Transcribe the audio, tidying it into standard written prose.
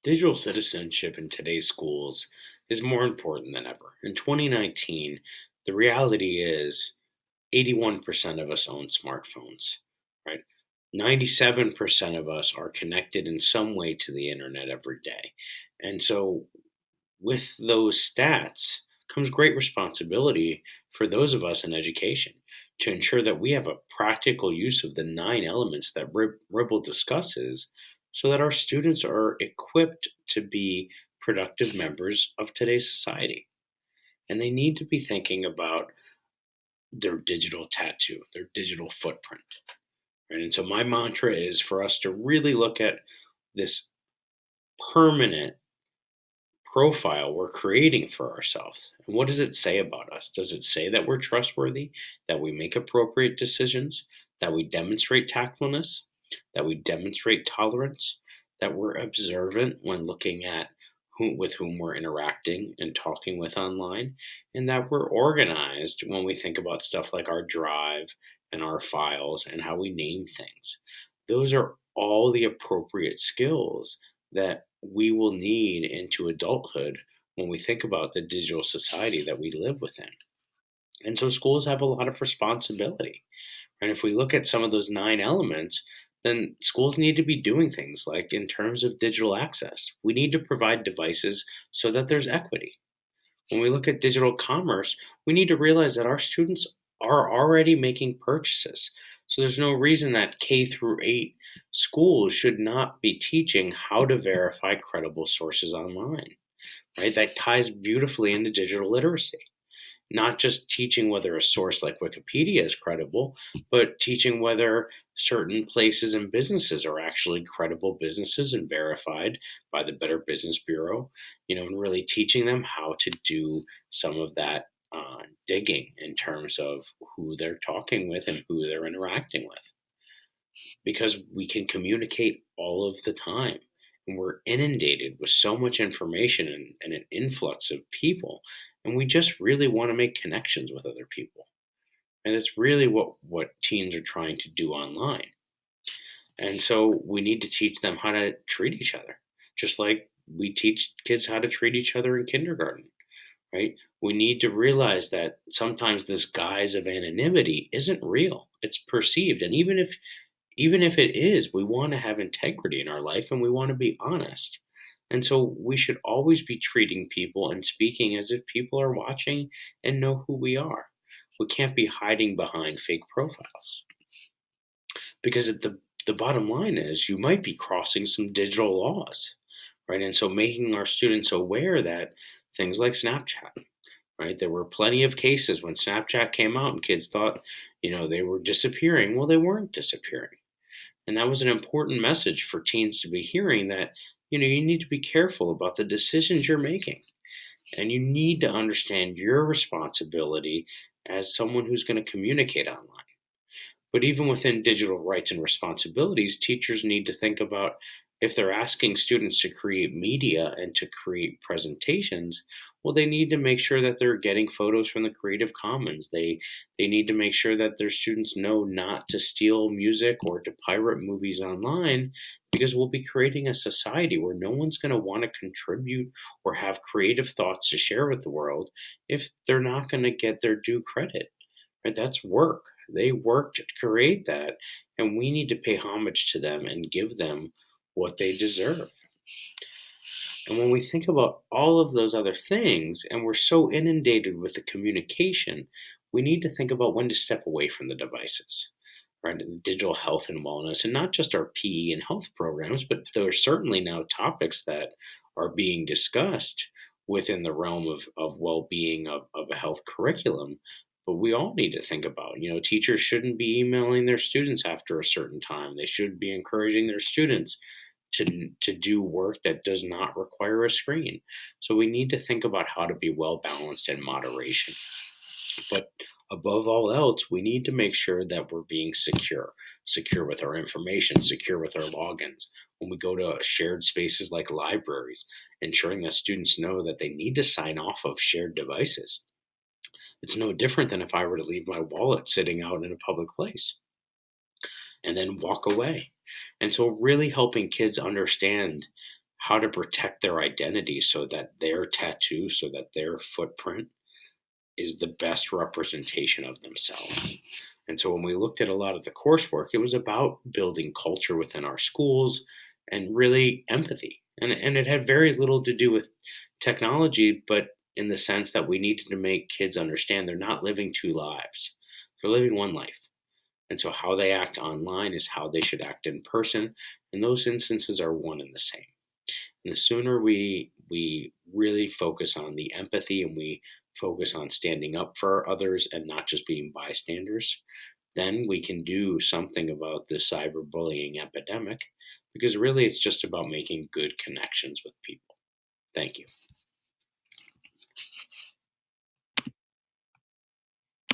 Digital citizenship in today's schools is more important than ever. In 2019, the reality is 81% of us own smartphones, right? 97% of us are connected in some way to the internet every day. And so, with those stats comes great responsibility for those of us in education to ensure that we have a practical use of the nine elements that Ribble discusses so that our students are equipped to be productive members of today's society. And they need to be thinking about their digital tattoo, their digital footprint. Right? And so, my mantra is for us to really look at this permanent profile we're creating for ourselves. And what does it say about us? Does it say that we're trustworthy, that we make appropriate decisions, that we demonstrate tactfulness, that we demonstrate tolerance, that we're observant when looking at with whom we're interacting and talking with online, and that we're organized when we think about stuff like our drive and our files and how we name things? Those are all the appropriate skills that we will need into adulthood when we think about the digital society that we live within. And so schools have a lot of responsibility. And if we look at some of those nine elements, then schools need to be doing things like in terms of digital access. We need to provide devices so that there's equity. When we look at digital commerce, we need to realize that our students are already making purchases. So there's no reason that K through 8 schools should not be teaching how to verify credible sources online, right? That ties beautifully into digital literacy. Not just teaching whether a source like Wikipedia is credible, but teaching whether certain places and businesses are actually credible businesses and verified by the Better Business Bureau, and really teaching them how to do some of that digging in terms of who they're talking with and who they're interacting with. Because we can communicate all of the time. And we're inundated with so much information and an influx of people. And we just really want to make connections with other people. And it's really what teens are trying to do online. And so we need to teach them how to treat each other, just like we teach kids how to treat each other in kindergarten, right? We need to realize that sometimes this guise of anonymity isn't real. It's perceived. And even if it is, we want to have integrity in our life and we want to be honest. And so we should always be treating people and speaking as if people are watching and know who we are. We can't be hiding behind fake profiles because the bottom line is you might be crossing some digital laws, right? And so making our students aware that things like Snapchat, right? There were plenty of cases when Snapchat came out and kids thought, they were disappearing. Well, they weren't disappearing. And that was an important message for teens to be hearing that, you need to be careful about the decisions you're making. And you need to understand your responsibility as someone who's going to communicate online. But even within digital rights and responsibilities, teachers need to think about if they're asking students to create media and to create presentations, well, they need to make sure that they're getting photos from the Creative Commons. They need to make sure that their students know not to steal music or to pirate movies online because we'll be creating a society where no one's going to want to contribute or have creative thoughts to share with the world if they're not going to get their due credit. Right? That's work. They worked to create that, and we need to pay homage to them and give them what they deserve. And when we think about all of those other things, and we're so inundated with the communication, we need to think about when to step away from the devices, right? And digital health and wellness, and not just our PE and health programs, but there are certainly now topics that are being discussed within the realm of well-being of a health curriculum. But we all need to think about, teachers shouldn't be emailing their students after a certain time. They should be encouraging their students to do work that does not require a screen. So we need to think about how to be well balanced in moderation. But above all else, we need to make sure that we're being secure with our information, secure with our logins. When we go to shared spaces like libraries, ensuring that students know that they need to sign off of shared devices. It's no different than if I were to leave my wallet sitting out in a public place and then walk away. And so, really helping kids understand how to protect their identity so that their tattoo, so that their footprint is the best representation of themselves. And so when we looked at a lot of the coursework, it was about building culture within our schools and really empathy. And it had very little to do with technology, but in the sense that we needed to make kids understand they're not living two lives, they're living one life. And so how they act online is how they should act in person. And those instances are one and the same. And the sooner we really focus on the empathy and we focus on standing up for others and not just being bystanders, then we can do something about the cyberbullying epidemic because really it's just about making good connections with people. Thank you.